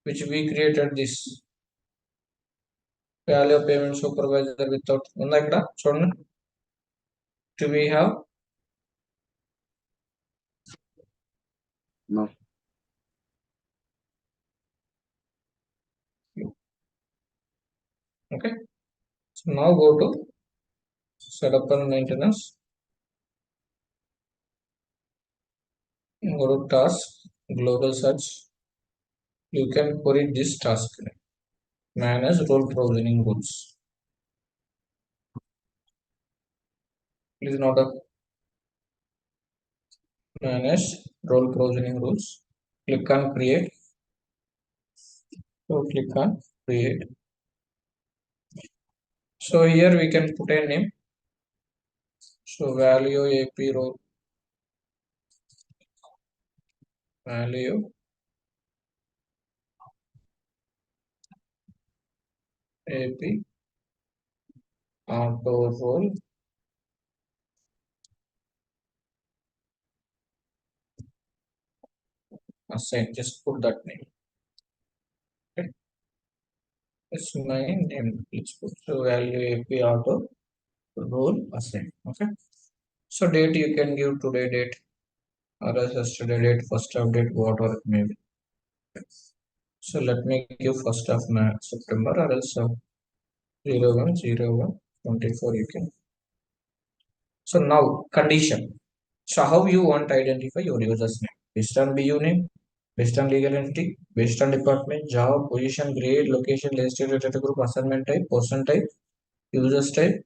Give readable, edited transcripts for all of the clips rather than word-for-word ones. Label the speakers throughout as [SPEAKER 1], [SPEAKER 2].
[SPEAKER 1] which we created this value payment supervisor without ఉందా ఇక్కడ చూడండి. Do we have?
[SPEAKER 2] No.
[SPEAKER 1] Okay. So now go to setup and maintenance. Go to task, global search. You can query this task. Manage role provisioning rules. Please note up. Manage role provisioning rules. Click on create. So click on create. So here we can put a name. So value AP role. Value AP auto role assign. Just put that name. Okay. It's my name. Let's put so value AP auto role assign. Okay. So date you can give today date or else yesterday date, first update, whatever it may be. So let me give first of September or else 01/01/24 you can. So now condition. So how you want to identify your user's name? Based on BU name, based on legal entity, based on department, job, position, grade, location, legislative data group, assignment type, person type, users type,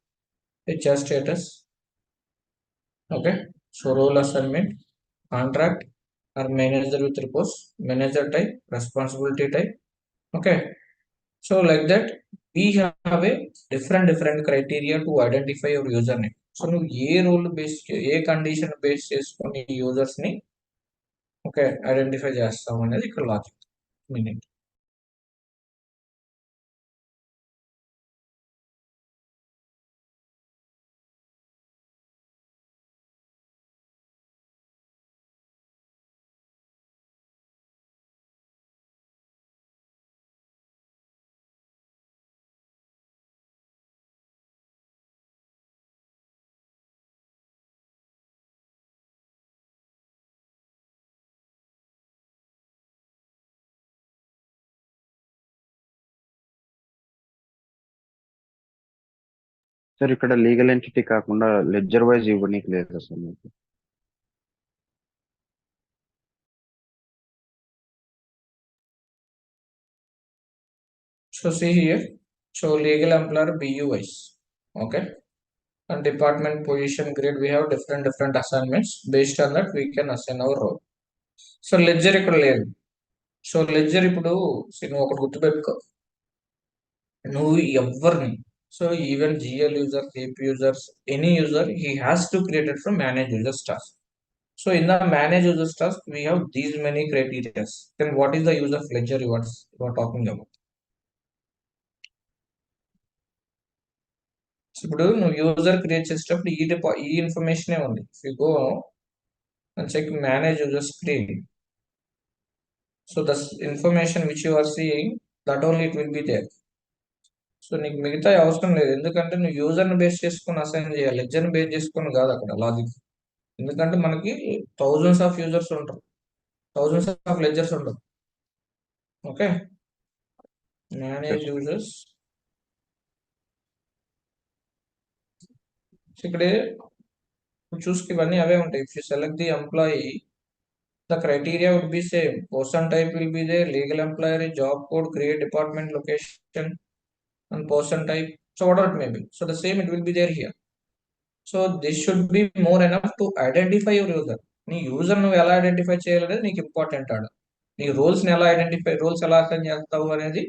[SPEAKER 1] HR status. Okay. So role assignment, contract or manager with reports, manager type, responsibility type. Okay. So like that, we have a different criteria to identify your username. So నువ్వు ఏ role base ఏ condition base చేసుకొని users ని okay identify చేస్తాం అనేది ఇక్కడ logic meaning.
[SPEAKER 2] Sir ఇక్కడ legal entity కాకుండా ledger wise ఇవ్వనీకి లేదు sir మీకు.
[SPEAKER 1] So see here, so legal employer BU wise, okay, and department position grade we have different assignments. Based on that we can assign our role. So ledger ఇక్కడ లేదు. So ledger ఇప్పుడు నువ్వు ఒకటి గుర్తుపెట్టుకో, నువ్వు ఎవరిని so even GL user, AP users, any user he has to created from manage users task. So in the manage users task, we have these many criteria. Then what is the use of ledger you are talking about? So ఇప్పుడు నువ్వు user create చేసేటప్పుడు ఈ information ఉంది. If you go and check manage user screen, so the information which you are seeing, that only it will be there. So నీకు మిగతా అవసరం లేదు, ఎందుకంటే నువ్వు యూజర్ని బేస్ చేసుకుని అసైన్ చేయాలి, లెడ్జర్ని బేస్ చేసుకుని కాదు అక్కడ లాజిక్. ఎందుకంటే మనకి థౌజండ్స్ ఆఫ్ యూజర్స్ ఉంటారు, థౌజండ్స్ ఆఫ్ లెడ్జర్స్ ఉంటారు. Okay, manage users. ఇక్కడ చూసుకు ఇవన్నీ అవే ఉంటాయి. If you select the employee, the criteria would be same. Person type will be there, legal employer, job code, create department, location, and person type. So whatever it may be. So the same it will be there here. So this should be more enough to identify your user. నీ user నువ్వు ఎలా identify చేయాలనేది నీకు important. ఆడ నీ రోల్స్ని ఎలా identify, roles ఎలా assign చేస్తావు అనేది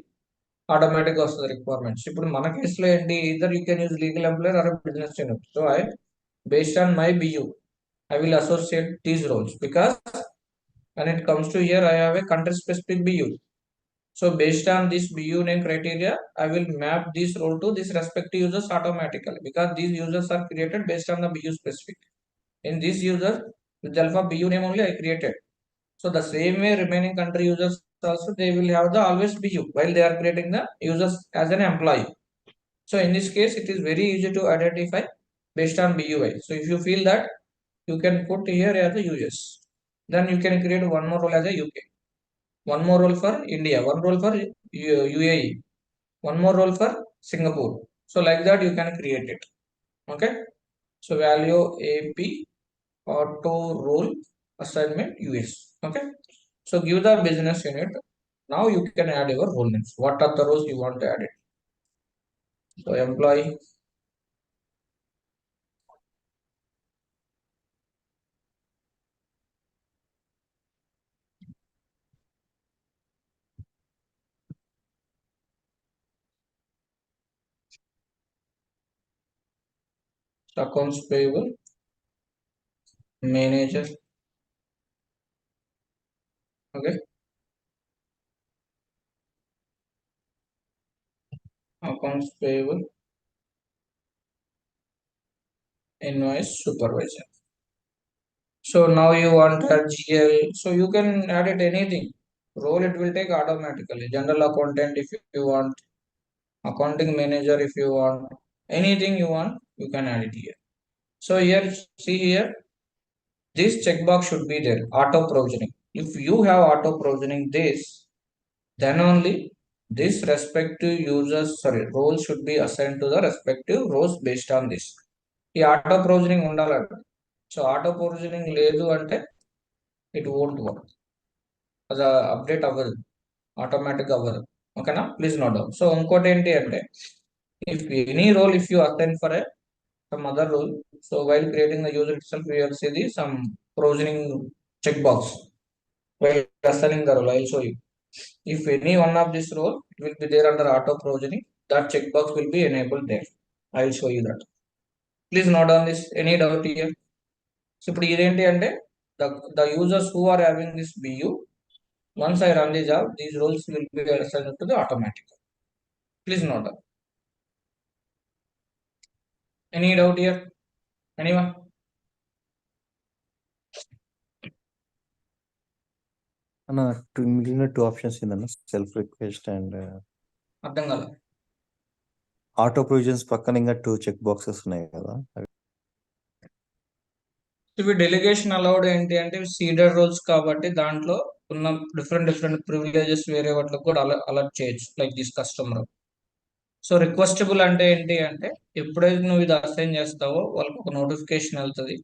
[SPEAKER 1] ఆటోమేటిక్గా వస్తుంది రిక్వైర్మెంట్స్. ఇప్పుడు మన కేసులో ఏంటి, ఇద్దరు you can use legal employer or business unit. So I based on my BU, I will associate these roles because when it comes to here, I have a country specific BU. So based on this BU name criteria, I will map this role to this respective users automatically because these users are created based on the BU specific. In this user, with alpha BU name only I created. So the same way remaining country users also they will have the always BU while they are creating the users as an employee. So in this case, it is very easy to identify based on BUI. So if you feel that you can put here as the US, then you can create one more role as a UK, one more role for India, one role for UAE, one more role for Singapore. So like that you can create it. Okay. So value AP auto role assignment US. Okay. So give the business unit. Now you can add your role names. What are the roles you want to add it? So employee, accounts payable, manager. Okay. Accounts payable, invoice supervisor. So now you want a GL. So you can add it anything. Role it will take automatically. General accountant if you want, accounting manager if you want, anything you want, you can add it here. So here, see here, this checkbox should be there. Auto provisioning. If you have auto provisioning this, then only this respective users, sorry, role should be assigned to the respective rows based on this. ఈ auto provisioning ఉండాలంట. So auto provisioning లేదు అంటే it won't work, అది update అవ్వదు, automatic అవ్వదు. ఓకేనా, please note down. So ఇంకోటి ఏంటి అంటే if any role if you assign for some other role, so while creating the user itself we will see the some provisioning checkbox while assigning the role. I will show you. If any one of this role it will be there under auto provisioning, that checkbox will be enabled there. I will show you that. Please note on this. Any doubt here? So ఇప్పుడు ఇదేంటి అంటే the users who are having this BU, once I run the job, these roles will be assigned to the automatic. Please note down. Any doubt here? Anyone?
[SPEAKER 3] అన్న మిగిలిన 2 options ఏందన్న, self request and
[SPEAKER 1] అర్థం కాదు.
[SPEAKER 3] Auto provisions పక్కన ఇంకా 2 check boxes ఉన్నాయి కదా.
[SPEAKER 1] ఇవి డెలిగేషన్ అలౌడ్ ఏంటి అంటే సీడర్ రోల్స్ కాబట్టి దాంట్లో ఉన్న డిఫరెంట్ ప్రివిలేజెస్ వేరే వాటికి కూడా అలర్ట్ చేయొచ్చు, లైక్ దిస్ కస్టమర్. సో రిక్వెస్టబుల్ అంటే ఏంటి అంటే ఎప్పుడైతే నువ్వు ఇది అసైన్ చేస్తావో వాళ్ళకి ఒక నోటిఫికేషన్ వెళ్తుంది.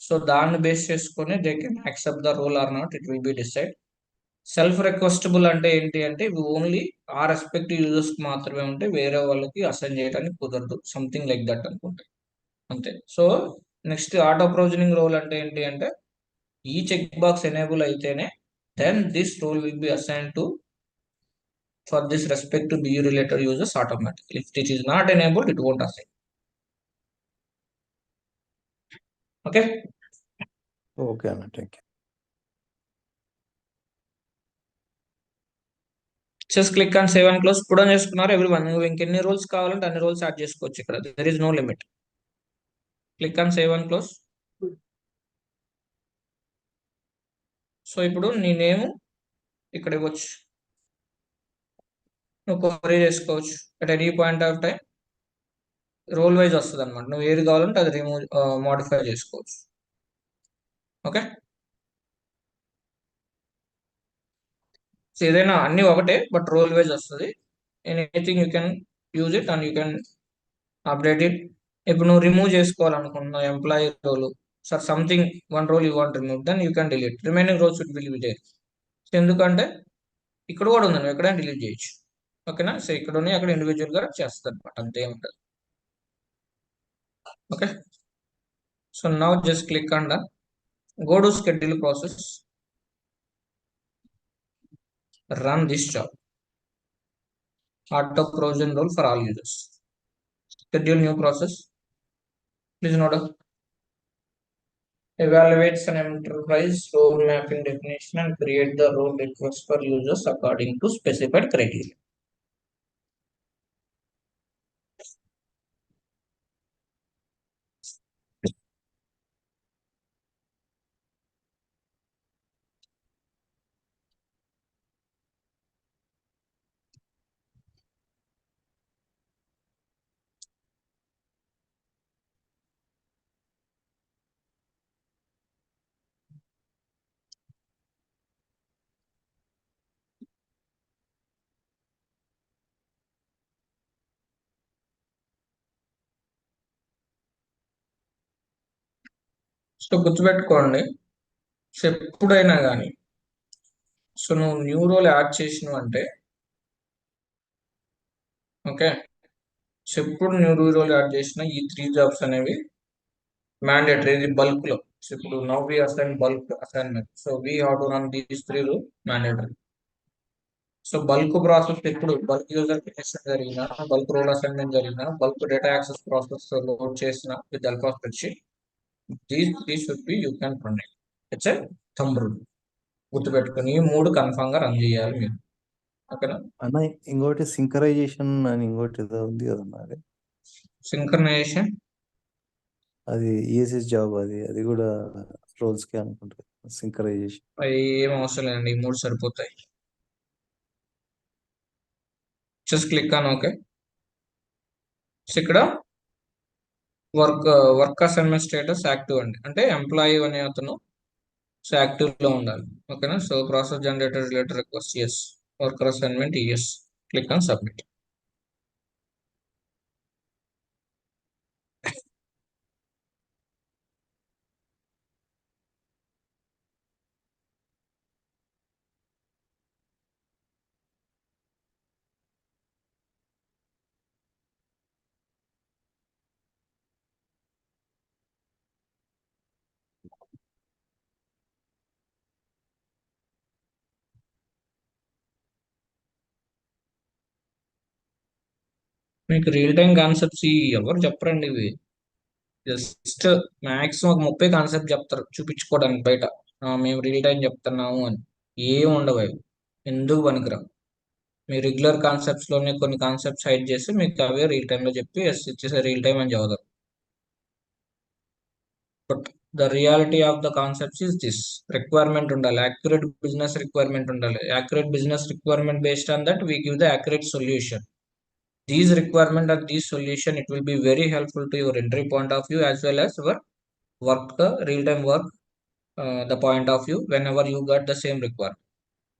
[SPEAKER 1] సో దాన్ని బేస్ చేసుకొని they can accept the role or not, it will be decide. Self requestable అంటే ఏంటి అంటే ఇవి ఓన్లీ ఆ రెస్పెక్టివ్ యూజర్స్ కి మాత్రమే ఉంటే వేరే వాళ్ళకి అసైన్ చేయడానికి కుదరదు, సంథింగ్ లైక్ దట్ అనుకుంటే అంతే. So next auto provisioning role అంటే ఏంటి అంటే ఈ చెక్ బాక్స్ ఎనేబుల్ అయితేనే then this role will be assign to for this respective BU related users automatic. If it is not enabled it won't assign. Okay.
[SPEAKER 3] Okay అన్న, thank you.
[SPEAKER 1] Just click on save and close. కూడా చేసుకున్నారు every one. నువ్వు ఇంకెన్ని roles కావాలంటే అన్ని roles add చేసుకోవచ్చు ఇక్కడ, there is no limit. Click on save and close. So ఇప్పుడు నీ నేమ్ ఇక్కడ ఇవ్వచ్చు, నువ్వు క్వరీ చేసుకోవచ్చు at any point of time. Role wise వస్తుంది అనమాట, నువ్వు ఏది కావాలంటే అది రిమూవ్ మోడిఫై చేసుకోవచ్చు. ఓకే. సో ఏదైనా అన్ని ఒకటే బట్ రోల్ వైజ్ వస్తుంది. Anything you can use it and you can update it. ఇప్పుడు నువ్వు రిమూవ్ చేసుకోవాలనుకున్నావు employee role, sir something one role you want remove, then you can delete. Remaining roles will be there. ఎందుకంటే ఇక్కడ కూడా ఉంది, నువ్వు ఎక్కడైనా డిలీట్ చేయొచ్చు. ఓకేనా. సో ఇక్కడ ఉన్నాయి అక్కడ ఇండివిజువల్ గా చేస్తుంది అనమాట, అంతే ఉంటుంది. Okay. So now just click on done. Go to schedule process, run this job. Auto provision role for all users. Schedule new process. Please note down. Evaluates an enterprise role mapping definition and create the role request for users according to specified criteria. So గుర్తుపెట్టుకోండి. So ఎప్పుడైనా కానీ so నువ్వు new role add చేసినావు అంటే okay. So ఎప్పుడు new role add చేసినా ఈ 3 jobs అనేవి మ్యాండేటరీ, ఇది బల్క్ లో. సో ఇప్పుడు now we assign bulk assignment, so we have to run these 3 rule mandatory. So bulk process ఎప్పుడు బల్క్ యూజర్ క్రియేషన్ జరిగినా, బల్క్ రోల్ అసైన్మెంట్ జరిగినా, bulk data access process load చేసిన with help of spreadsheet, these should be you can run it. It's a thumb rule. గుర్తుపెట్టుకుని ఈ 3 confirm గా run చేయాలి మీరు. ఓకేనా?
[SPEAKER 3] అన్న ఇంకోటి సింకరైజేషన్ అని ఇంకోటి ఏదో ఉంది కదన్నా, అది
[SPEAKER 1] సింక్రనైజేషన్
[SPEAKER 3] అది ఈఎస్ఎస్ జాబ్, అది కూడా రోల్స్ కి అనుకుంటుంది సింకరైజేషన్.
[SPEAKER 1] ఏం అవసరం లేదండి, ఈ 3 సరిపోతాయి. Just click on okay. So ఇక్కడ work work assignment status active అండి, అంటే ఎంప్లాయీ అనే అతను సో యాక్టివ్ లో ఉండాలి. ఓకేనా? So process generator related requests, worker assignments, click on submit. మీకు రియల్ టైం కాన్సెప్ట్స్ ఎవరు చెప్పరండి ఇవి. జస్ట్ మ్యాక్సిమం ఒక 30 కాన్సెప్ట్ చెప్తారు చూపించుకోవడానికి బయట. మేము రియల్ టైం చెప్తున్నాము అని. ఏం ఉండవు అవి, ఎందుకు పనికిరావు. మీ రెగ్యులర్ కాన్సెప్ట్స్ లోనే కొన్ని కాన్సెప్ట్స్ హైడ్ చేసి మీకు అవే రియల్ టైమ్ లో చెప్పి ఎస్ ఇచ్చేసే రియల్ టైం అని చదువుతారు. But the reality of the concepts is this. Requirement ఉండాలి, యాక్యురేట్ బిజినెస్ రిక్వైర్మెంట్ ఉండాలి. Accurate business requirement based on that we give the accurate solution. These requirement or these solution, it will be very helpful to your entry point of view as well as your work, real time work, the point of view whenever you got the same requirement.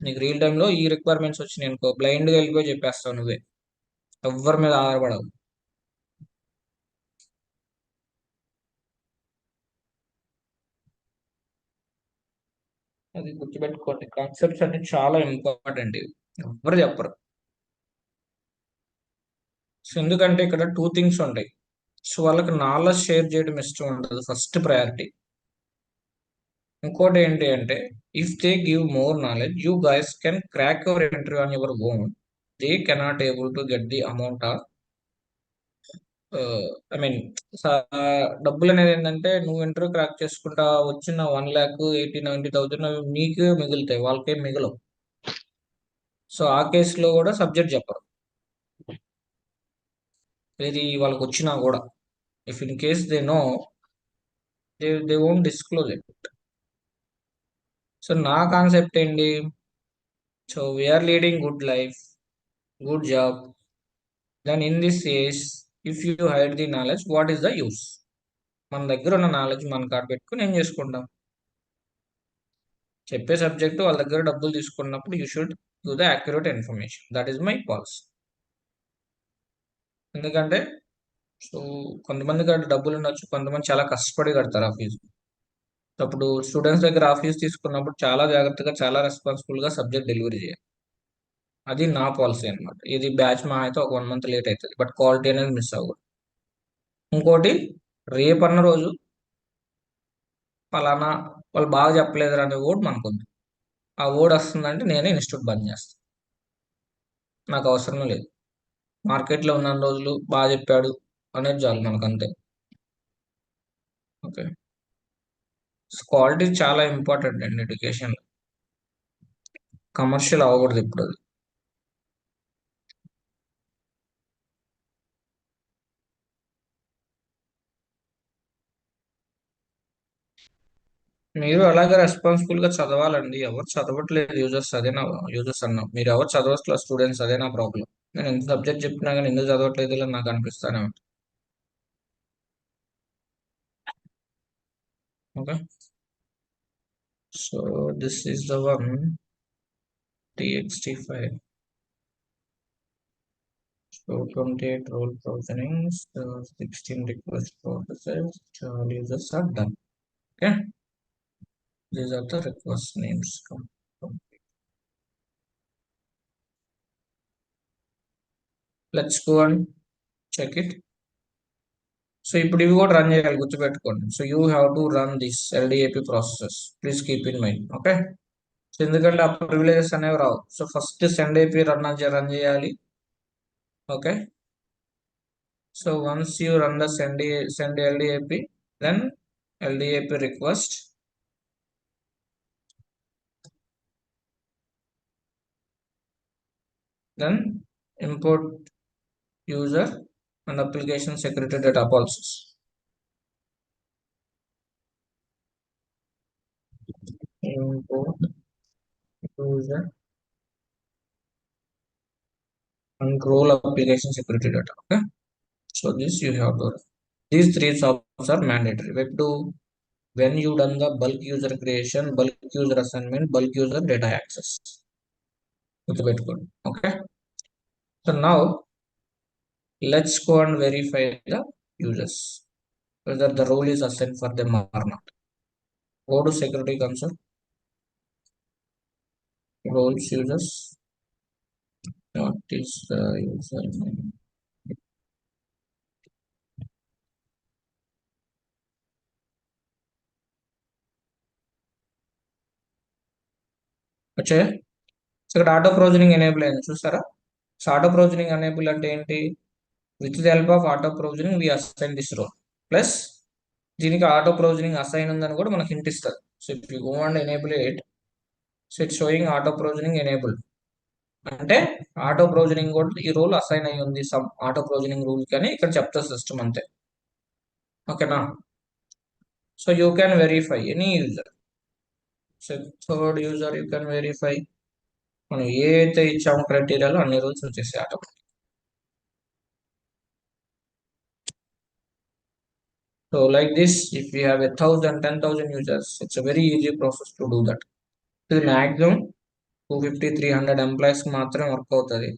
[SPEAKER 1] నీకు real టైంలో ఈ requirements వచ్చినాయి అనుకో, బ్లైండ్గా వెళ్ళిపోయి చెప్పేస్తావు నువ్వే, ఎవ్వరి మీద ఆధారపడవు. అది గుర్తుపెట్టుకోండి, కాన్సెప్ట్స్ అన్ని చాలా ఇంపార్టెంట్, ఇవి ఎవ్వరు చెప్పరు. సో ఎందుకంటే ఇక్కడ 2 థింగ్స్ ఉంటాయి. సో వాళ్ళకి నాలెడ్జ్ షేర్ చేయడం ఇష్టం ఉండదు, ఫస్ట్ ప్రయారిటీ. ఇంకోటి ఏంటి అంటే, if they give more knowledge you guys can crack your interview on your own. They cannot able to get the amount of I mean డబ్బులు అనేది ఏంటంటే, నువ్వు ఇంటర్వ్యూ క్రాక్ చేసుకుంటా వచ్చిన 1,80,90,000 నీకే మిగులుతాయి, వాళ్ళకేం మిగలవు. సో ఆ కేసులో కూడా సబ్జెక్ట్ చెప్పరు, ఇది వాళ్ళకి వచ్చినా కూడా. If in case they know, they won't disclose it. So నా కాన్సెప్ట్ ఏంటి, so we are leading good life, good job, then in this case if you hide the knowledge what is the use. మన దగ్గర ఉన్న knowledge మన కాడ పెట్టుకుని ఏం చేసుకుంటాం. చెప్పే సబ్జెక్టు వాళ్ళ దగ్గర డబ్బులు తీసుకున్నప్పుడు you should give the accurate information. That is my policy. ఎందుకంటే సో కొంతమంది కాడ డబ్బులు ఉండొచ్చు, కొంతమంది చాలా కష్టపడి కడతారు ఆ ఫీజు. అప్పుడు స్టూడెంట్స్ దగ్గర ఆ ఫీజు తీసుకున్నప్పుడు చాలా జాగ్రత్తగా, చాలా రెస్పాన్సిబుల్ గా సబ్జెక్ట్ డెలివరీ చేయాలి. అది నా పాలసీ అన్నమాట. ఇది బ్యాచ్ మా అయితే ఒక 1 మంత్ లేట్ అవుతుంది, బట్ క్వాలిటీ అనేది మిస్ అవ్వదు. ఇంకోటి, రేపన్న రోజు పలానా వాళ్ళు బాగా చెప్పలేదు అనే ఓడ్ మనకొద్దు. ఆ ఓడ్ వస్తుందంటే నేనే ఇన్స్టిట్యూట్ బంద్ చేస్తాను, నాకు అవసరం లేదు. మార్కెట్లో ఉన్న రోజులు బాగా చెప్పాడు అనేది చాలు మనకు, అంతే. ఓకే. క్వాలిటీ చాలా ఇంపార్టెంట్ అండి ఎడ్యుకేషన్. కమర్షియల్ అవ్వకూడదు ఇప్పుడు అది. మీరు అలాగే రెస్పాన్సిబుల్ గా చదవాలండి. ఎవరు చదవట్లేదు యూజర్స్, అదే నా యూజర్స్ అన్నా. మీరు ఎవరు చదవట్లేదు స్టూడెంట్స్, అదే నా ప్రాబ్లం. నేను ఎంత సబ్జెక్ట్ చెప్పినా కానీ ఎందుకు చదవట్లేదు ఇలా నాకు అనిపిస్తానే ఉంటుంది. Okay. So this is the one txt file. So 28 role provisionings, 16 request processes, all users are done. Okay, these are the request names. Let's go and check it. So ఇప్పుడు ఇవి కూడా రన్ చేయాలి, గుర్తుపెట్టుకోండి. So you have to run this LDAP processes, please keep in mind. Okay, so ఎందుకంటే ఆ ప్రివిలేజెస్ అనేవి రావు. So first send AP run చేయాలి. Okay, so once you run the send LDAP, then LDAP request, then import user and application security data policies. Import user and role application security data. Okay, so this you have to, these three jobs are mandatory. Web to when you done the bulk user creation, bulk user assignment, bulk user data access. Okay, so now let's go and verify the users, whether the role is assigned for them or not. Go to security console, roles users, what is the user name? వచ్చాయా? So ఇక్కడ auto provisioning enable అయింది చూసారా? So auto provisioning enable అంటే ఏంటి? With the help of auto provisioning we assign this role, plus దీనికి auto provisioning assign ఉందని కూడా మనకు హింట్ ఇస్తుంది. So if you go and enable it, so it's showing auto provisioning enable, అంటే auto provisioning కూడా ఈ రోల్ అసైన్ అయ్యి ఉంది సమ్ ఆటో ప్రొవిజనింగ్ రూల్ కానీ ఇక్కడ చెప్తా సిస్టమ్ అంతే. ఓకేనా? So you can verify any user. So third user you can verify. మనం ఏ అయితే ఇచ్చామో క్రైటీరియాలో అన్ని రూల్స్ వచ్చేసాయి automatic. So like this, if you have 1000, 10,000 users, it's a very easy process to do that. ఇది మ్యాక్సిమం 250, 300 ఎంప్లాయీస్ మాత్రమే work అవుతుంది.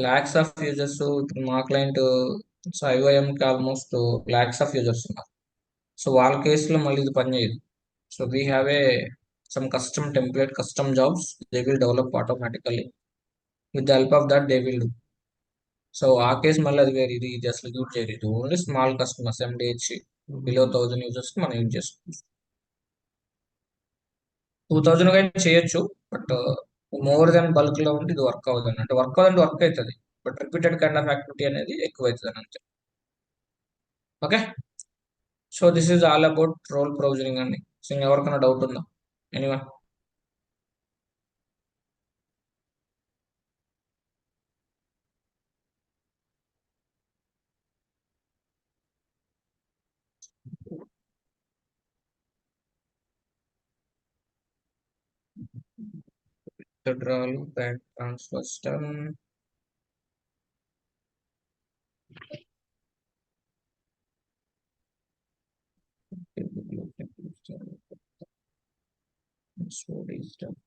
[SPEAKER 1] Lakhs of users, ఇప్పుడు మా క్లయింట్ ఐఓఎంకి ఆల్మోస్ట్ లాక్స్ ఆఫ్ యూజర్స్ ఉన్నారు. సో వాళ్ళ కేసులో మళ్ళీ ఇది పనిచేయదు. So we have a some custom template, custom jobs they will develop automatically. With the help of that they will do. So ఆ కేసు మళ్ళీ అది వేరు, ఇది అసలు యూజ్ చేయరు. ఇది only small customers, MDH below 1000 users కి మనం యూజ్ చేసుకోవచ్చు. 2000 కానీ చేయొచ్చు, బట్ మోర్ దెన్ బల్క్ లో ఉంటే ఇది వర్క్ అవుతుంది. అంటే వర్క్ అవుతుంది, వర్క్ అవుతుంది, but repeated kind of activity అనేది ఎక్కువ అవుతుంది అని అంతే. Okay, so this is all about role provisioning అండి. సో ఎవరికైనా డౌట్ ఉందా? Anyone? withdrawal, bank transfers done. So is done.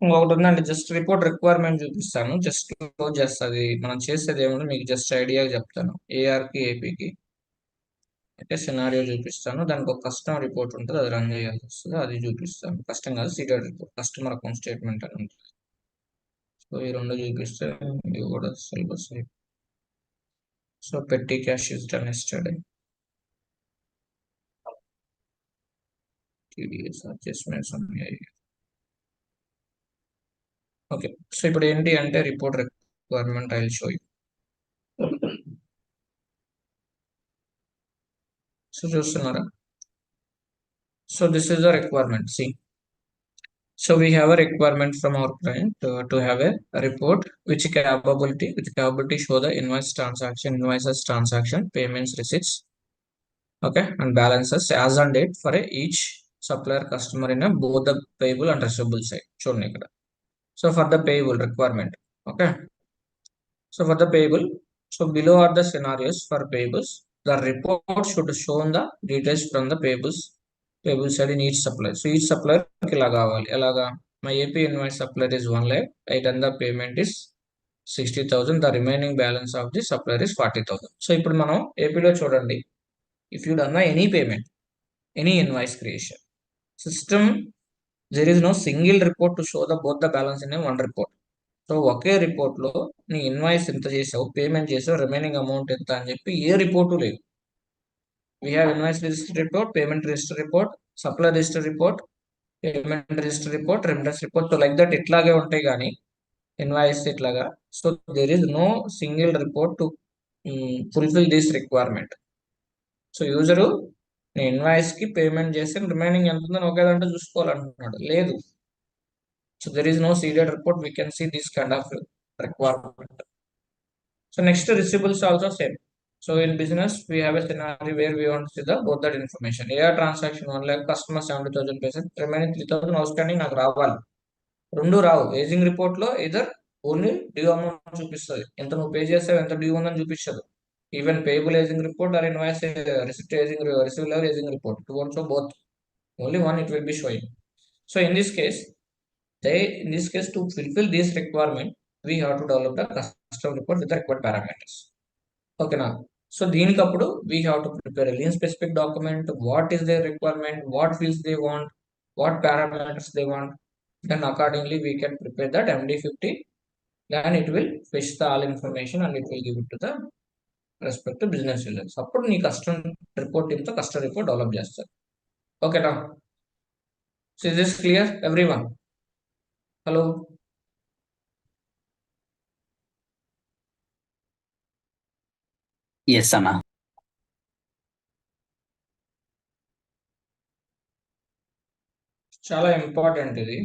[SPEAKER 1] ఇంకొకటి ఉందండి, జస్ట్ రిపోర్ట్ రిక్వైర్మెంట్ చూపిస్తాను. జస్ట్ క్లోజ్ చేస్తుంది. మనం చేసేది ఏముంది మీకు జస్ట్ ఐడియా చెప్తాను. ఏఆర్కి, ఏపీకి అయితే సినారియో చూపిస్తాను. దానికి ఒక కస్టమర్ రిపోర్ట్ ఉంటుంది, అది రన్ చేయాల్సి వస్తుంది, అది చూపిస్తాను. కష్టం కాదు, seeded report, customer account statement అని ఉంటుంది. సో ఈ రెండు చూపిస్తే ఇవి కూడా syllabus. So petty cash is done yesterday, TDS adjustments ఉన్నాయి. ఓకే, సో ఇప్పుడు ఏంటి అంటే report requirement I will show you. So చూస్తున్నారా? So this is the requirement. C, so we have a requirement from our client to have a report which capability show the invoice transaction, invoices transaction, payments, receipts, okay, and balances as on date for each supplier customer in a both the payable and receivable side. చూడండి ఇక్కడ. So for the payable requirement, okay, so for the payable, so below are the scenarios for payables. The report should show the details from the payable side in each supplier. So each supplier కి ఇలా కావాలి. ఎలాగా my AP invoice supplier is 1 lakh, right, and the payment is 60,000. The remaining balance of the supplier is 40,000. So ఇప్పుడు మనం ఏపీలో చూడండి, if you done any payment, any invoice creation, system, there is no single report to show the both the balance in a one report. So okay report లో నీ invoice ఎంత చేసావు, payment చేసావు, remaining amount ఎంత అని చెప్పి ఏ report లేదు. We have invoice register report, payment register report, supply register report, payment register report, remittance report. So like that ఇట్లాగే ఉంటాయి కానీ ఇన్వాయిస్ ఇట్లాగా. So there is no single report to fulfil this requirement. So user నీ invoice కి payment చేసి remaining ఎంత ఉందని ఒకే దాంట్లో చూసుకోవాలంటున్నాడు. లేదు. So there is no seeded report. We can see this kind of requirement. So next receivables also same. So in business we have a scenario where we want to see the both that information. AR transaction 1 lakh, customer 70,000 paisa, remaining 3,000 outstanding నాకు రావాలి. రెండు రావు. Ageing report లో either only due amount చూపిస్తుంది, ఎంత నువ్వు pay చేసావు, ఎంత డ్యూ ఉందని చూపించదు. Even payable ageing report or invoice receipt ageing receivable ageing report, to one, so both, only one it will be showing. So in this case to fulfill this requirement, we have to develop the custom report with the required parameters. Okay now, so దీనికప్పుడు we have to prepare a lean specific document, what is their requirement, what fields they want, what parameters they want. Then accordingly we can prepare that MD50. Then it will fetch the all information and it will give it to the respective business users. అప్పుడు నీ custom report ఇంత custom report develop చేస్తారు. Okay now, so is this clear everyone? Hello.
[SPEAKER 4] Yes అన్న.
[SPEAKER 1] చాలా important ఇది.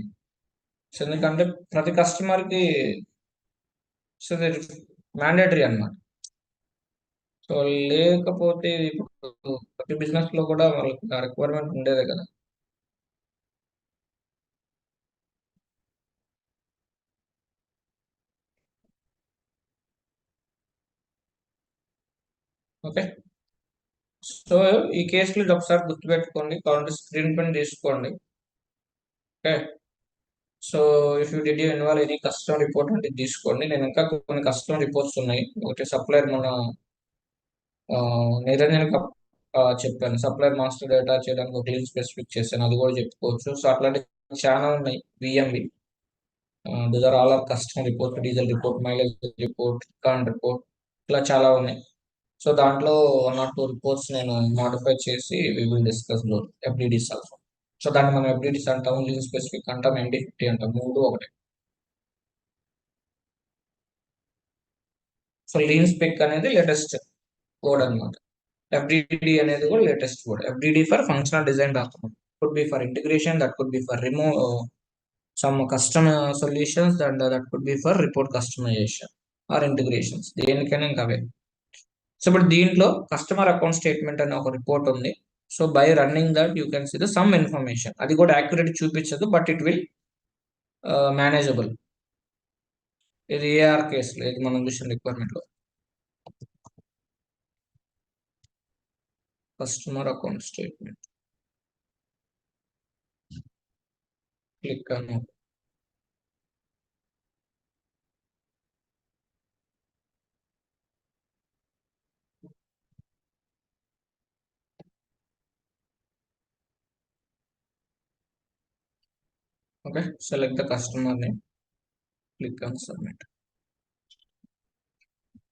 [SPEAKER 1] So ఎందుకంటే ప్రతి customer కి సో మ్యాండేటరీ అన్నమాట. సో లేకపోతే ఇప్పుడు ప్రతి బిజినెస్ లో కూడా వాళ్ళకి రిక్వైర్మెంట్ ఉండేదే కదా. ఓకే, సో ఈ కేసులో ఇది ఒకసారి గుర్తుపెట్టుకోండి, కావాలంటే స్క్రీన్ ప్రింట్ తీసుకోండి. Okay, so if you did you involve any customer report అంటే తీసుకోండి. నేను ఇంకా కొన్ని కస్టమర్ రిపోర్ట్స్ ఉన్నాయి. ఒకటి సప్లైర్ మన నిరంజన్ చెప్పాను, సప్లైర్ మాస్టర్ డేటా చేయడానికి ఒక లింక్ స్పెసిఫిక్ చేశాను, అది కూడా చెప్పుకోవచ్చు. సో అట్లాంటి చాలా ఉన్నాయి. VMV, these are all are customer report, diesel report, mileage report, con report, ఇట్లా చాలా ఉన్నాయి. సో దాంట్లో 1 or 2 రిపోర్ట్స్ నేను మాడిఫై చేసి we will discuss those FDDs also. So దాన్ని మనం ఎఫ్డిడిస్ అంటాము, లీన్ స్పెసిఫిక్ అంటాం, MD50 అంటాం, మూడు ఒకటే. సో లీన్ స్పెక్ అనేది లేటెస్ట్ కోడ్ అనమాట. FDD అనేది కూడా latest code. FDD for functional design document, could be for integration, that could be for remove some custom solutions, and that could be for report customisation or integrations, దేనికైనా ఇంకా అవే. So ఇప్పుడు దీంట్లో customer account statement అనే ఒక report ఉంది. So by running that you can see the some information. అది కూడా accurate చూపించదు, బట్ ఇట్ విల్ మేనేజబుల్. ఇది ఏఆర్ కేసులో, ఇది మనం చూసిన రిక్వైర్మెంట్ లో కస్టమర్ అకౌంట్ స్టేట్మెంట్ క్లిక్ అను. Okay, select the customer name, click on submit.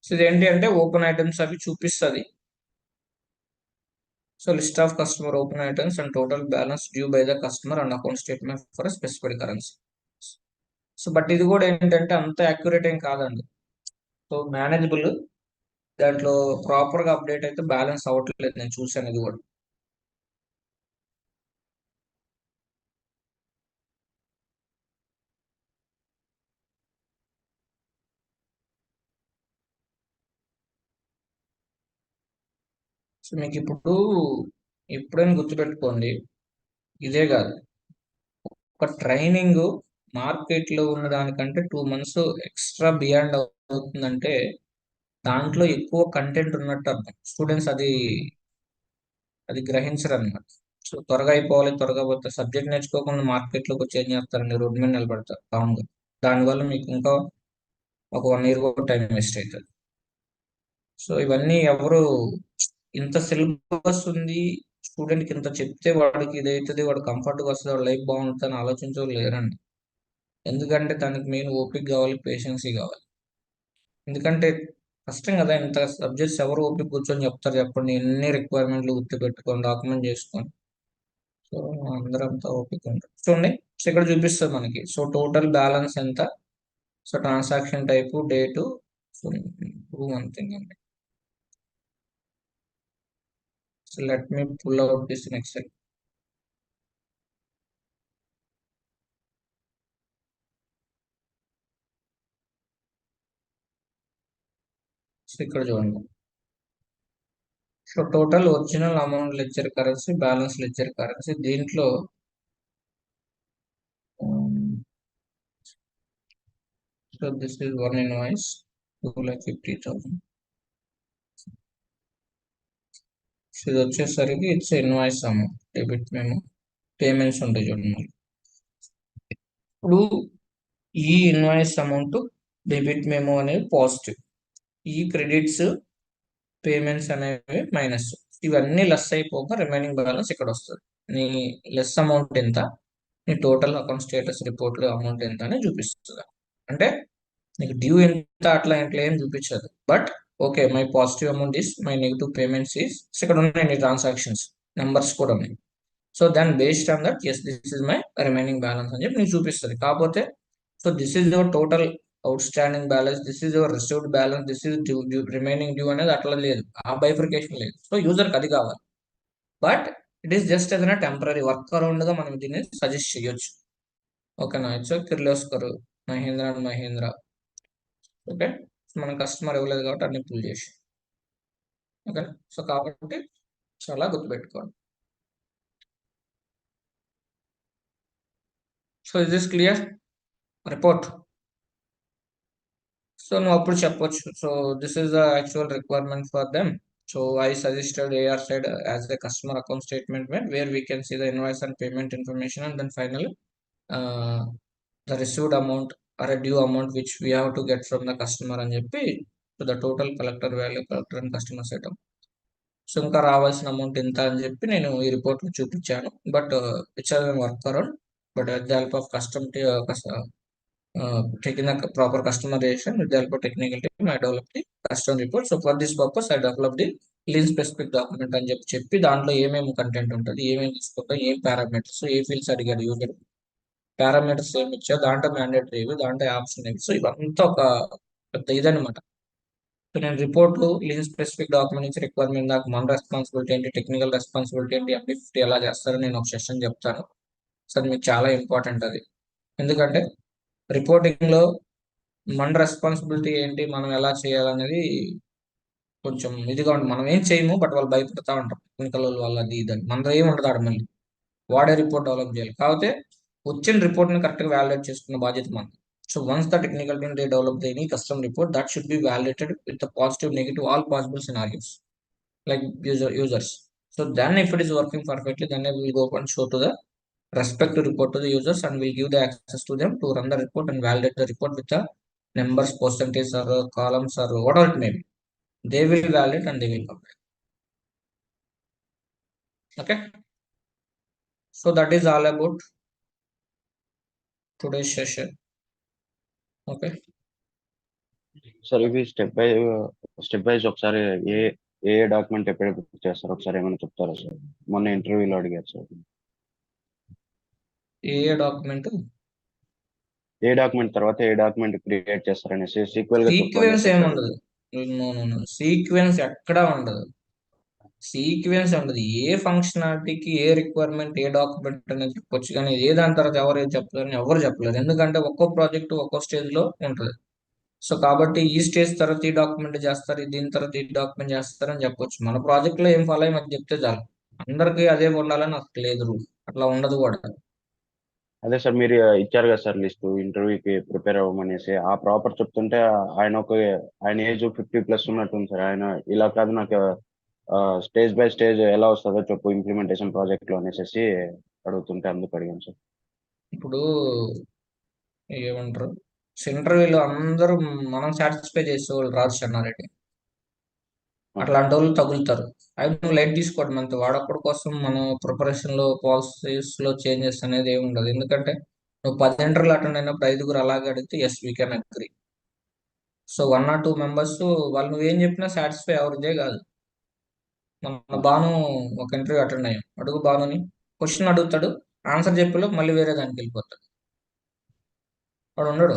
[SPEAKER 1] So ఇది ఏంటి అంటే ఓపెన్ ఐటమ్స్ అవి చూపిస్తుంది. So list of customer open items and total balance due by the customer and account statement for specified currency. So but ఇది కూడా ఏంటంటే అంత accurate ఏం కాదండి. సో మేనేజబుల్, దాంట్లో ప్రాపర్ గా అప్డేట్ అయితే బ్యాలెన్స్ అవ్వట్లేదు, నేను చూసాను ఇది కూడా. సో మీకు ఇప్పుడు ఎప్పుడైనా గుర్తుపెట్టుకోండి, ఇదే కాదు, ఒక ట్రైనింగ్ మార్కెట్ లో ఉన్న దానికంటే 2 months ఎక్స్ట్రా బియాండ్ అవుతుందంటే దాంట్లో ఎక్కువ కంటెంట్ ఉన్నట్టు అర్థం. స్టూడెంట్స్ అది గ్రహించరు అనమాట. సో త్వరగా అయిపోవాలి, త్వరగా పోతే సబ్జెక్ట్ నేర్చుకోకుండా మార్కెట్లోకి వచ్చి ఏం చేస్తారండి, రోడ్డు మీద నిలబడతారు కామ్గా. దానివల్ల మీకు ఇంకా ఒక 1 year కూడా టైం వేస్ట్ అవుతుంది. సో ఇవన్నీ ఎవరు, ఇంత సిలబస్ ఉంది, స్టూడెంట్కి ఇంత చెప్తే వాడికి ఇది అవుతుంది, వాడు కంఫర్ట్గా వస్తుంది, వాడు లైఫ్ బాగుంటుంది అని ఆలోచించే లేరండి. ఎందుకంటే దానికి మెయిన్ ఓపిక కావాలి, పేషెన్సీ కావాలి. ఎందుకంటే కష్టం కదా, ఇంత సబ్జెక్ట్స్ ఎవరు ఓపిక కూర్చొని చెప్తారు చెప్పండి, ఎన్ని రిక్వైర్మెంట్లు గుర్తుపెట్టుకొని డాక్యుమెంట్ చేసుకొని. సో అందరంతా ఓపిక ఉంటారు. చూడండి, సో ఇక్కడ చూపిస్తుంది మనకి. సో టోటల్ బ్యాలెన్స్ ఎంత, so transaction type, date, so one thing అండి. So let me pull out this in Excel. So ఇక్కడ చూడండి. So total original amount ledger currency, balance ledger currency. దీంట్లో so this is one invoice 2,50,000. So ఇది వచ్చేసరికి it's invoice amount, debit memo payments ఉంటాయి చూడండి. ఇప్పుడు ఈ ఇన్వాయిస్ అమౌంట్, డెబిట్ మెమో అనేవి పాజిటివ్, ఈ క్రెడిట్స్ పేమెంట్స్ అనేవి మైనస్. ఇవన్నీ లెస్ అయిపోగా రిమైనింగ్ బ్యాలెన్స్ ఇక్కడ వస్తుంది. నీ లెస్ అమౌంట్ ఎంత, నీ టోటల్ అకౌంట్ స్టేటస్ రిపోర్ట్ లో అమౌంట్ ఎంత అని చూపిస్తుంది. అంటే నీకు డ్యూ ఎంత అట్లా ఇంట్లో ఏం చూపించదు. But okay, my positive amount is, my negative payments is, ఇక్కడ ఉన్నాయి ట్రాన్సాక్షన్స్ నెంబర్స్ కూడా ఉన్నాయి. సో దాని based on that yes this is my remaining balance అని చెప్పి నీకు చూపిస్తుంది. కాకపోతే so this is your total outstanding balance, this is your received balance, this is due remaining due అనేది అట్లా లేదు, ఆ బైఫర్కేషన్ లేదు. సో యూజర్కి అది కావాలి. బట్ ఇట్ ఈస్ జస్ట్ ఏదైనా టెంపరీ వర్క్ అరౌండ్ గా మనం దీన్ని సజెస్ట్ చేయొచ్చు. ఓకేనా, it's Kirloskar, Mahindra and Mahindra. Okay, మన కస్టమర్ ఇవ్వలేదు కాబట్టి అన్ని పుల్ చేసి. ఓకే, సో కాబట్టి చాలా గుర్తుపెట్టుకోండి. So is this clear report? So నువ్వు అప్పుడు చెప్పొచ్చు, so this is the actual requirement for them. So I suggested AR side as the customer account statement where we can see the invoice and payment information and then final the received amount or due amount which we have to get from the customer అని చెప్పి, so the total collector value, collector and customer item. So ఇంకా రావాల్సిన amount ఇంత అని చెప్పి నేను ఈ report లో చూపించాను. But it's work around, but with the help of taking the proper customization with the help of technical team, I developed the custom report. So for this purpose, I developed the lean specific document అని చెప్పి దాంట్లో ఏమేమి content ఉంటుంది, ఏమేమి తీసుకుంటా, ఏం parameters, ఏ fields అడిగాడు user, parameters ఏమి ఇచ్చా, దాంట్లో మ్యాండేటరీ ఏవి, దాంట్లో ఆప్షన్ ఏవి. సో ఇవంతా ఒక పెద్ద ఇదనమాట. సో నేను రిపోర్ట్ లీన్ స్పెసిఫిక్ డాక్యుమెంట్ నుంచి రిక్వైర్మెంట్ దాకా మన రెస్పాన్సిబిలిటీ ఏంటి, టెక్నికల్ రెస్పాన్సిబిలిటీ ఏంటి, MD50 ఎలా చేస్తారో నేను ఒక సెషన్ చెప్తాను. సో అది మీకు చాలా ఇంపార్టెంట్ అది. ఎందుకంటే రిపోర్టింగ్ లో మన రెస్పాన్సిబిలిటీ ఏంటి, మనం ఎలా చేయాలనేది కొంచెం ఇదిగా ఉంటుంది. మనం ఏం చేయము, బట్ వాళ్ళు భయపడతా ఉంటారు టెక్నికల్ వాళ్ళు, అది ఇదని. మనలో ఏమి ఉండదు ఆడ, మళ్ళీ వాడే రిపోర్ట్ డెవలప్ చేయాలి. కాకపోతే వచ్చిన రిపోర్ట్ ని కరెక్ట్ గా వ్యాలిడేట్ చేసుకున్న బాధ్యత మనది. So once the technical team they develop any custom report, that should be validated with the positive, negative, all possible scenarios like users. So then if it is working perfectly, then we will go and show to the respective report to the users and we'll give the access to them to run the report and validate the report with the numbers, percentage or columns or whatever it may be. They will validate and they will complete. Okay. So that is all about today's session. Okay.
[SPEAKER 2] Sir ఇవి step wise ఒకసారి ఏ ఏ document ఎప్పుడు చేస్తారు ఒకసారి ఏమైనా చెప్తారా sir? మొన్న ఇంటర్వ్యూలో అడిగారు సార్.
[SPEAKER 1] ఏ డాక్యుమెంట్
[SPEAKER 2] తర్వాత ఏ డాక్యుమెంట్ క్రియేట్ చేస్తారనేసి సీక్వెల్ గా
[SPEAKER 1] సీక్వెన్స్ ఏమి ఉండదు. సీక్వెన్స్ ఎక్కడా ఉండదు. సీక్వెన్స్ ఉండదు. ఏ ఫంక్షనాలిటీకి ఏ రిక్వైర్మెంట్ ఏ డాక్యుమెంట్ అనేది చెప్పొచ్చు, కానీ ఏ దాని తర్వాత ఎవరు ఏం చెప్తారని ఎవరు చెప్పలేరు. ఎందుకంటే ఒక్కో ప్రాజెక్ట్ ఒక్కో స్టేజ్ లో ఉంటుంది. సో కాబట్టి ఈ స్టేజ్ తర్వాత ఈ డాక్యుమెంట్ చేస్తారు, దీని తర్వాత ఈ డాక్యుమెంట్ చేస్తారని చెప్పొచ్చు. మన ప్రాజెక్ట్ లో ఏం ఫాలో అయ్యి మనకు చెప్తే చాలు. అందరికీ అదే ఉండాలని అసలు లేదు రూల్, అట్లా ఉండదు కూడా.
[SPEAKER 2] అదే సార్ మీరు ఇచ్చారు కదా సార్ లిస్ట్ ఇంటర్వ్యూకి ప్రిపేర్ అవ్వమనేసి ఆ ప్రాపర్ చెప్తుంటే ఆయన ఏజ్ 50+ ఉన్నట్టుంది సార్. ఆయన ఇలా కాదు నాకు స్టేజ్ బై స్టేజ్ ఎలా వస్తుందో చెప్పు ఇంప్లిమెంటేషన్ ప్రాజెక్ట్ లో అనేసి అడుగుతుంటే అందుకు అడిగాను సార్.
[SPEAKER 1] ఇప్పుడు ఏమంటారు, ఇంటర్వ్యూలో అందరూ మనం సాటిస్ఫై చేసే వాళ్ళు రాదు చెన్నారెడ్డి. అట్లాంటి వాళ్ళు తగులుతారు. అవి నువ్వు లైట్ తీసుకోవడం అంతే. వాడొక్కడి కోసం మనం ప్రిపరేషన్ లో పాలసీస్ లో చేంజెస్ అనేది ఏమి ఉండదు. ఎందుకంటే నువ్వు 10 ఇంటర్వ్యూలు అటెండ్ అయినప్పుడు 5గురు అలాగే అడిగితే yes we can agree. So 1 or 2 members వాళ్ళు నువ్వేం చెప్పినా సాటిస్ఫై ఎవరిదే కాదు. మన బాను ఒక ఇంటర్వ్యూ అటెండ్ అయ్యాం. అడుగు బానుని, క్వశ్చన్ అడుగుతాడు, ఆన్సర్ చెప్పేలోపు మళ్ళీ వేరే దానికి వెళ్ళిపోతాడు. వాడు ఉండడు.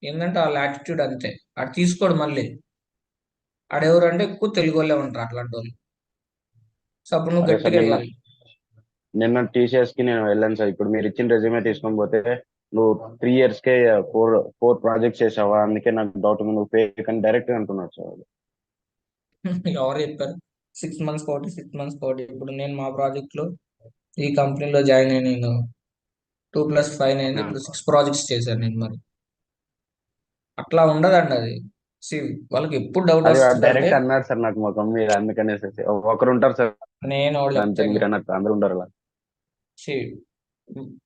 [SPEAKER 1] ఏంటంటే ఆ యాటిట్యూడ్ అంతే. ఆడు తీసుకోడు మళ్ళీ. ఆడెవరు అంటే ఎక్కువ తెలుగు వాళ్ళే ఉంటారు అట్లాంటి వాళ్ళు. సో అప్పుడు నువ్వు
[SPEAKER 2] అదే సార్
[SPEAKER 1] గట్టిగా
[SPEAKER 2] నిన్న
[SPEAKER 1] ఇవ్వాలి.
[SPEAKER 2] నిన్న టీసీఎస్ కి నేను వెళ్ళాను సార్. ఇప్పుడు మీరు ఇచ్చిన రెజ్యూమే తీసుకొని పోతే నువ్వు 3 years కే ఫోర్ ప్రాజెక్ట్స్ చేసావా, అందుకే నాకు డౌట్ ఉంది, నువ్వు ఫేక్ అని డైరెక్ట్ గా అంటున్నాడు సార్ వాళ్ళు.
[SPEAKER 1] ఎవరు చెప్పారు 6 months కోటి 6 months కోటి? ఇప్పుడు నేను మా ప్రాజెక్ట్ లో ఈ కంపెనీలో జాయిన్ అయ్యి నేను 2+5 అయింది. ఇప్పుడు 6 ప్రాజెక్ట్స్ చేశాను నేను. మరి అట్లా ఉండదండి అది. See, వాళ్ళకి ఎప్పుడు డౌట్
[SPEAKER 2] అది
[SPEAKER 1] వస్తుంది అంటే,
[SPEAKER 2] డైరెక్ట్ అన్నాడు సార్ నాకు ముఖం మీద, అందుకనేసి ఒకరు ఉంటారు సార్
[SPEAKER 1] నేను ఒకటి
[SPEAKER 2] అంతే,
[SPEAKER 1] చెప్తాను.
[SPEAKER 2] మీరు అన్నట్టు అందరూ ఉండరు అలా.
[SPEAKER 1] See,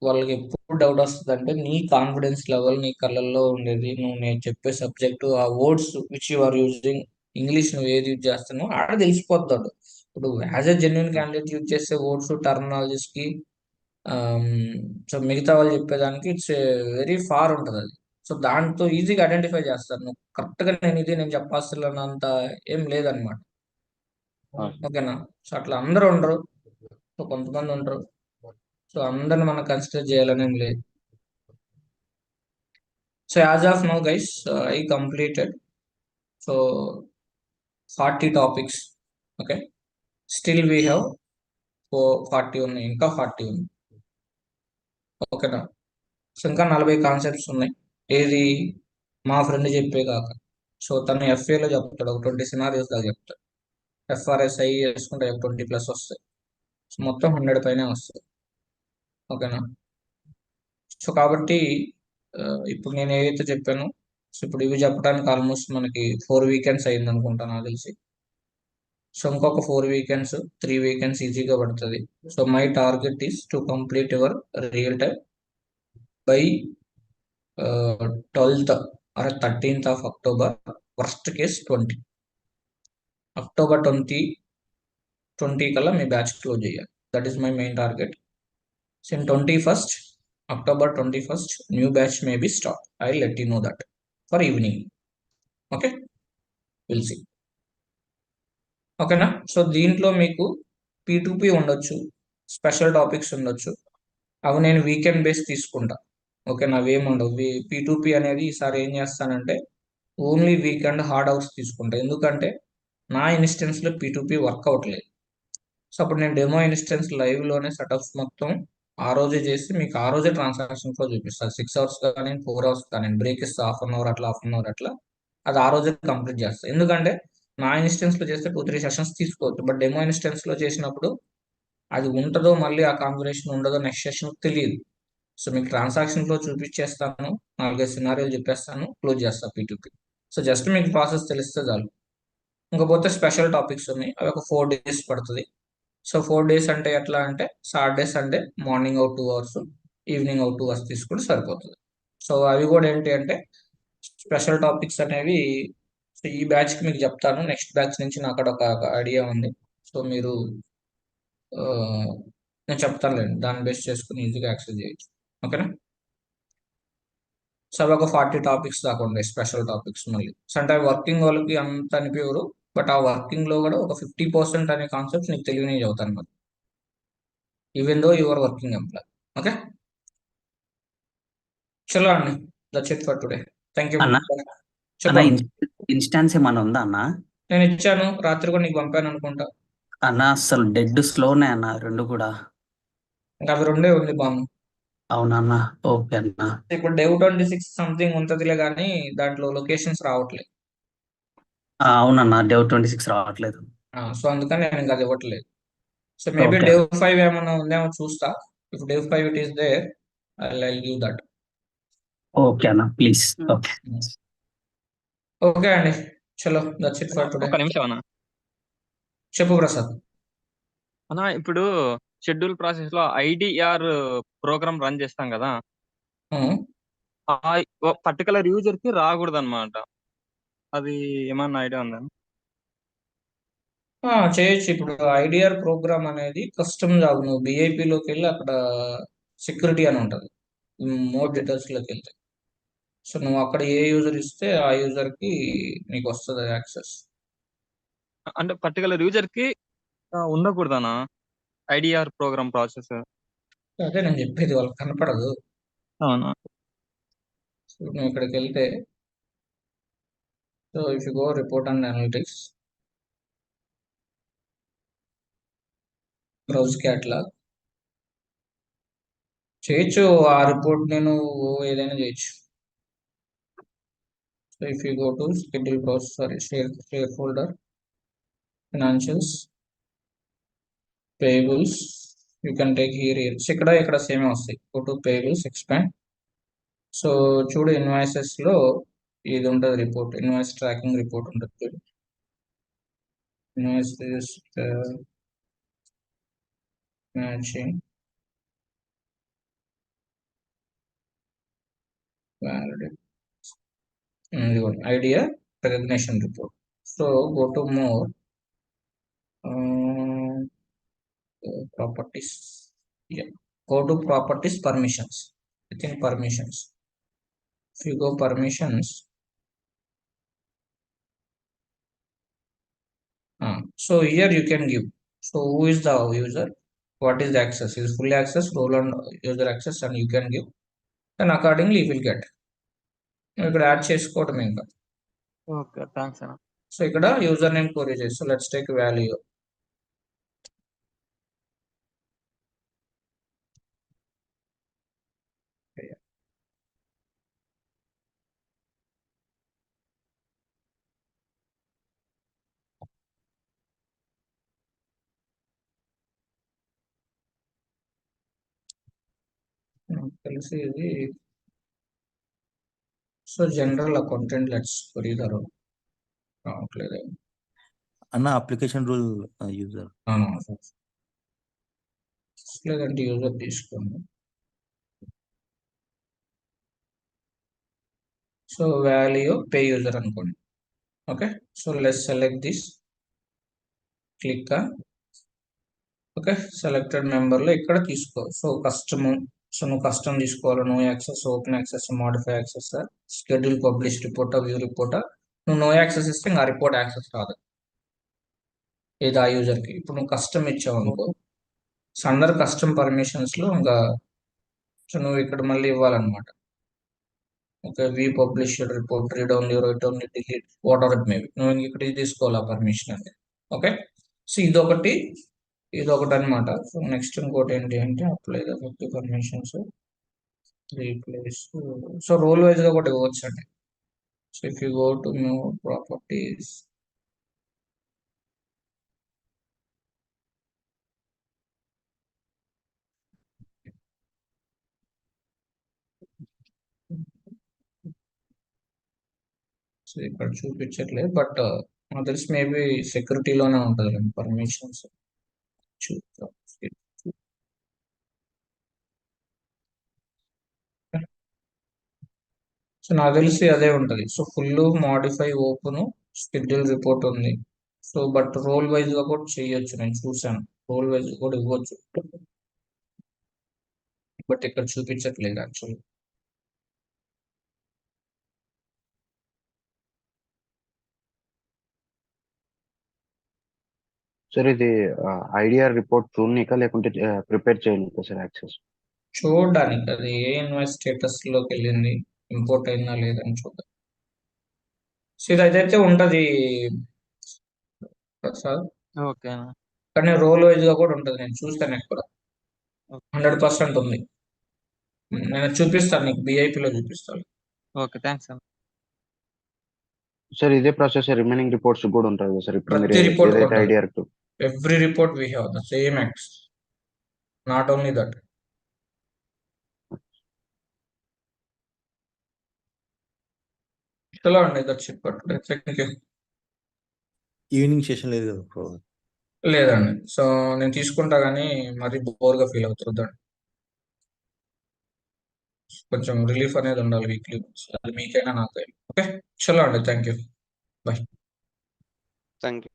[SPEAKER 1] వాళ్ళకి ఎప్పుడు డౌట్ వస్తుంది అంటే నీ కాన్ఫిడెన్స్ లెవెల్, నీ కళ్ళల్లో ఉండేది, నువ్వు నేను చెప్పే సబ్జెక్టు, ఆ words which you are using, English నువ్వు ఏది యూజ్ చేస్తున్నావు ఆడ తెలిసిపోతాడు. ఇప్పుడు as a genuine candidate use చేసే వర్డ్స్ టర్మినాలజీస్ కి సో మిగతా వాళ్ళు చెప్పేదానికి ఇట్స్ వెరీ ఫార్ ఉంటుంది అది. సో దాంతో ఈజీగా ఐడెంటిఫై చేస్తారు. నువ్వు కరెక్ట్ గా నేను చెప్పాల్సినంత ఏం లేదనమాట.
[SPEAKER 2] ఆ,
[SPEAKER 1] ఓకేనా? సో అట్లా అందరూ ఉండరు. సో కొంతమంది ఉండరు. సో అందరిని మనం కన్సిడర్ చేయాలని ఏం లేదు. So as of now guys, I completed so 40 topics. Okay, still we have 40 ఉన్నాయి, ఇంకా 40 ఉన్నాయి. ఓకేనా? సో ఇంకా 40 కాన్సెప్ట్స్ ఉన్నాయి. ఏది మా ఫ్రెండ్ చెప్పే కాక. సో తను FA లో చెప్తాడు, ఒక 20 సినారియోస్ దాకా చెప్తాడు. FRSI చేసుకుంటే 20+ వస్తాయి. సో మొత్తం 100 పైనే వస్తాయి. ఓకేనా? సో కాబట్టి ఇప్పుడు నేను ఏదైతే చెప్పానో, సో ఇప్పుడు ఇవి చెప్పడానికి ఆల్మోస్ట్ మనకి 4 వీకెండ్స్ అయింది అనుకుంటాను నాకు తెలిసి. సో ఇంకొక 4 వీకెండ్స్, 3 వీకెండ్స్ ఈజీగా పడుతుంది. So my target is to complete your real time by 12th or 13th of October. Worst case 20 October 20 కల్లా మీ బ్యాచ్ క్లోజ్ చేయాలి. That is my main target. So in 21st October 21st new batch may be start. I let you know that for evening. Okay, will see. ఓకేనా? సో దీంట్లో మీకు P2P ఉండొచ్చు, special topics ఉండొచ్చు. అవి నేను వీకెండ్ బేస్ తీసుకుంటా. ఓకేనా? అవేమి ఉండవు. P2P అనేది ఈసారి ఏం చేస్తానంటే ఓన్లీ వీకెండ్ హార్డ్ అవర్స్ తీసుకుంటా. ఎందుకంటే నా ఇన్స్టెన్స్ లో P2P వర్క్ అవ్వట్లేదు. సో అప్పుడు నేను డెమో ఇన్స్టెన్స్ లైవ్ లోనే సెటప్స్ మొత్తం ఆ రోజే చేసి మీకు ఆ రోజే ట్రాన్సాక్షన్ ఫ్లో చూపిస్తాను. 6 hours కానీ 4 hours కానీ బ్రేక్ ఇస్తా, హాఫ్ అన్ అవర్ అట్లా. అది ఆ రోజే కంప్లీట్ చేస్తాను. ఎందుకంటే నా ఇన్స్టెన్స్ లో చేస్తే 2-3 సెషన్స్ తీసుకోవచ్చు. బట్ డెమో ఇన్స్టెన్స్ లో చేసినప్పుడు అది ఉంటుందో మళ్ళీ ఆ కాంబినేషన్ ఉండదో నెక్స్ట్ సెషన్ తెలియదు. సో మీకు ట్రాన్సాక్షన్ ఫ్లో చూపించేస్తాను, 4-5 సినారియోలు చెప్పేస్తాను, క్లోజ్ చేస్తాను P2P. సో జస్ట్ మీకు ప్రాసెస్ తెలిస్తే చాలు. ఇంకపోతే స్పెషల్ టాపిక్స్ ఉన్నాయి, అవి ఒక 4 days పడుతుంది. సో 4 days అంటే ఎట్లా అంటే సాటర్డే సండే మార్నింగ్ ఒక 2 hours, ఈవినింగ్ ఒక 2 hours తీసుకుంటే సరిపోతుంది. సో అవి కూడా ఏంటి అంటే స్పెషల్ టాపిక్స్ అనేవి. సో ఈ బ్యాచ్ కి మీకు చెప్తాను, నెక్స్ట్ బ్యాచ్ నుంచి నాకు అక్కడ ఒక ఐడియా ఉంది. సో మీరు ఆ, నేను చెప్తానులేండి, దాన్ని బేస్ చేసుకుని ఈజీగా యాక్సెస్ చేయొచ్చు. ఓకేనా? సో అవి ఒక 40 టాపిక్స్ దాకా ఉంటాయి స్పెషల్ టాపిక్స్. మళ్ళీ సో అంటే వర్కింగ్ వాళ్ళకి అంత అనిపించరు, బట్ ఆ వర్కింగ్ లో కూడా ఒక 50% అనే కాన్సెప్ట్స్ నీకు తెలియని చదువుతాను మరి, even though your working employee. Okay, చలో అండి, that's it for today. Thank you.
[SPEAKER 4] అన్న అన్న
[SPEAKER 1] చెప్పండి.
[SPEAKER 4] ఇన్స్టాన్స్ ఏమైనా ఉందా అన్న?
[SPEAKER 1] నేను ఇచ్చాను, రాత్రి కూడా నీకు పంపాను అనుకుంటా.
[SPEAKER 4] అన్న అసలు డెడ్ స్లోనే అన్న రెండు కూడా.
[SPEAKER 1] ఇంకా అవి రెండే ఉంది బాను.
[SPEAKER 4] అవునన్నా, ఓకే అన్న.
[SPEAKER 1] ఇప్పుడు డెవ్ 26 సంథింగ్ ఉంటదిలే కానీ దాంట్లో లొకేషన్స్ రావట్లేదు.
[SPEAKER 4] అవునన్నా, డెవ్ 26 రావట్లేదు.
[SPEAKER 1] సో అందుకని నేను ఇంకా అది ఇవ్వట్లేదు. So maybe
[SPEAKER 4] okay.
[SPEAKER 1] డెవ్ 5 ఏమన్నా ఉందేమో చూస్తా. If dev 5 it is there, I'll give that.
[SPEAKER 4] Okay అన్న ప్లీజ్. ఓకే.
[SPEAKER 1] ఓకే అండి, చలో దట్స్ ఇట్ ఫర్ టుడే.
[SPEAKER 5] ఒక నిమిషం అన్న.
[SPEAKER 1] చెప్పు ప్రసాద్.
[SPEAKER 5] అన్న ఇప్పుడు షెడ్యూల్ ప్రాసెస్ లో ఐడిఆర్ ప్రోగ్రామ్ రన్ చేస్తాం కదా, ఆ పర్టికులర్ యూజర్ కి రాకూడదు అనమాట. అది ఏమన్నా ఐడియా ఉందా?
[SPEAKER 1] చేయొచ్చు. ఇప్పుడు ఐడిఆర్ ప్రోగ్రామ్ అనేది కస్టమ్ జాబ్. నువ్వు బిఐపిలోకి వెళ్ళి అక్కడ సెక్యూరిటీ అని ఉంటుంది, మోర్ డీటెయిల్స్ లోకి వెళ్తే. సో నువ్వు అక్కడ ఏ యూజర్ ఇస్తే ఆ యూజర్ కి నీకు వస్తుంది యాక్సెస్.
[SPEAKER 5] అంటే పర్టికులర్ యూజర్ కి ఉండకూడదనా ఐడిఆర్ ప్రోగ్రామ్ ప్రాసెస్?
[SPEAKER 1] అదే నేను చెప్పేది, వాళ్ళకి కనపడదు.
[SPEAKER 5] అవునా?
[SPEAKER 1] సో నువ్వు ఇక్కడికి వెళ్తే, so if you go report and analytics, browse catalogue చేయొచ్చు. ఆ రిపోర్ట్ నేను ఏదైనా చేయొచ్చు. So if you go to schedule process, sorry, share folder, financials, payables, you can take here. So ఇక్కడ సేమ్ వస్తాయి. Go to payables, expand. So చూడు, invoices లో ఇది ఉంటుంది రిపోర్ట్, ఇన్వాయిస్ ట్రాకింగ్ రిపోర్ట్ ఉంటుంది చూడు. Invoice matching idea recognition report. So go to more, properties. Yeah, go to properties, permissions. Within permissions, if you go permissions, so here you can give. So who is the user? What is the access? Is full access, role and user access, and you can give. And accordingly you will get. ఇక్కడ add చేసుకోవడం ఇంకా.
[SPEAKER 5] Okay, thanks అన్న.
[SPEAKER 1] So ఇక్కడ user name query చేసి, so let's take value. నాకు తెలిసి ఇది, so general accountant, let's query the role. రావట్లేదు
[SPEAKER 3] అన్న అప్లికేషన్ రూల్ యూజర్.
[SPEAKER 1] లేదంటే యూజర్ తీసుకోండి. సో వాల్యూ పే యూజర్ అనుకోండి. Okay, so let's select this, click. Okay, selected మెంబర్లో ఇక్కడ తీసుకో. సో కస్టమ్, సో నువ్వు కస్టమ్ తీసుకోవాలి. No access, open access, modify access, schedule, publish రిపోర్టా, వ్యూ రిపోర్టా. నువ్వు నో యాక్సెస్ ఇస్తే ఇంకా రిపోర్ట్ యాక్సెస్ రాదు ఏది ఆ యూజర్కి. ఇప్పుడు నువ్వు కస్టమ్ ఇచ్చావు అనుకో, సో అందరు కస్టమ్ పర్మిషన్స్లో ఇంకా, సో నువ్వు ఇక్కడ మళ్ళీ ఇవ్వాలన్నమాట. Okay, we publish report, read only, write only, delete, what are it maybe. నువ్వు ఇక్కడ ఇది తీసుకోవాలి ఆ పర్మిషన్ అనేది. ఓకే, సో ఇదొకటి అనమాట. సో నెక్స్ట్ ఇంకోటి ఏంటి అంటే apply the permissions, replace. So role wise గా కూడా ఇవ్వచ్చు అండి. So if you go to new properties, so ఇక్కడ చూపించట్లేదు, బట్ నాకు తెలిసి మేబీ సెక్యూరిటీలోనే ఉంటుంది పర్మిషన్స్. చూద్దాం. సో నాకు తెలిసి అదే ఉంటుంది. So full, modify, open, schedule, report ఉంది. సో బట్ రోల్ వైజ్ గా కూడా చేయొచ్చు, నేను చూసాను. రోల్ వైజ్ కూడా ఇవ్వచ్చు, బట్ ఇక్కడ చూపించట్లేదు యాక్చువల్లీ.
[SPEAKER 2] సార్ ఇది ఐడిఆర్ రిపోర్ట్ చూడనీకా లేకుంటే ప్రిపేర్ చేయనీకా సార్ యాక్సెస్?
[SPEAKER 1] చూడడానికి అది ఏ ఇన్వాయిస్ స్టేటస్ లోకి వెళ్ళింది, ఇంపోర్ట్ అయిందా లేదని చూద్దాం. సో ఇది అదైతే ఉంటది సార్,
[SPEAKER 5] ఓకే.
[SPEAKER 1] కానీ రోల్ వైజ్ గా కూడా ఉంటుంది. నేను చూస్తాను ఇక్కడ 100% ఉంది. నేను చూపిస్తాను నీకు, బిఐపిలో చూపిస్తాను.
[SPEAKER 5] ఓకే, థ్యాంక్స్ అన్న.
[SPEAKER 2] సార్ ఇదే ప్రాసెస్ రిమైనింగ్ రిపోర్ట్స్ కూడా ఉంటుంది కదా సార్? ఇప్పుడు
[SPEAKER 1] ప్రతి రిపోర్ట్
[SPEAKER 2] ఏదైతే IDR
[SPEAKER 1] every report we have the same acts, not only that. చలో అండి, that's it for today. Thank you.
[SPEAKER 3] Evening session లేదు కదా బ్రో.
[SPEAKER 1] లేదండి, సో నేను తీసుకుంటా కానీ మరీ బోర్గా ఫీల్ అవుతుందండి. కొంచెం రిలీఫ్ అనేది ఉండాలి వీక్లీ, అది మీకైనా నాకైనా. ఓకే, చలో అండి, thank you, bye.
[SPEAKER 2] Thank you.